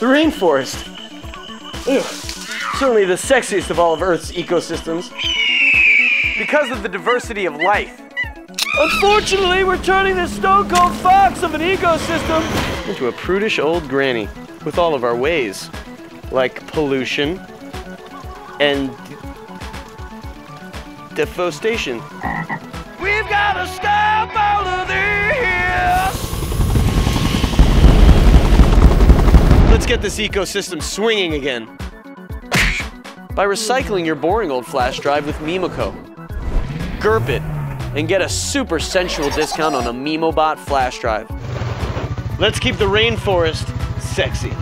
The rainforest. Ugh. Certainly the sexiest of all of Earth's ecosystems. Because of the diversity of life. Unfortunately, we're turning this stone-cold fox of an ecosystem into a prudish old granny with all of our ways, like pollution and deforestation. We've got to stop all of this! Let's get this ecosystem swinging again. By recycling your boring old flash drive with Mimoco. GURP it and get a super sensual discount on a Mimobot flash drive. Let's keep the rainforest sexy.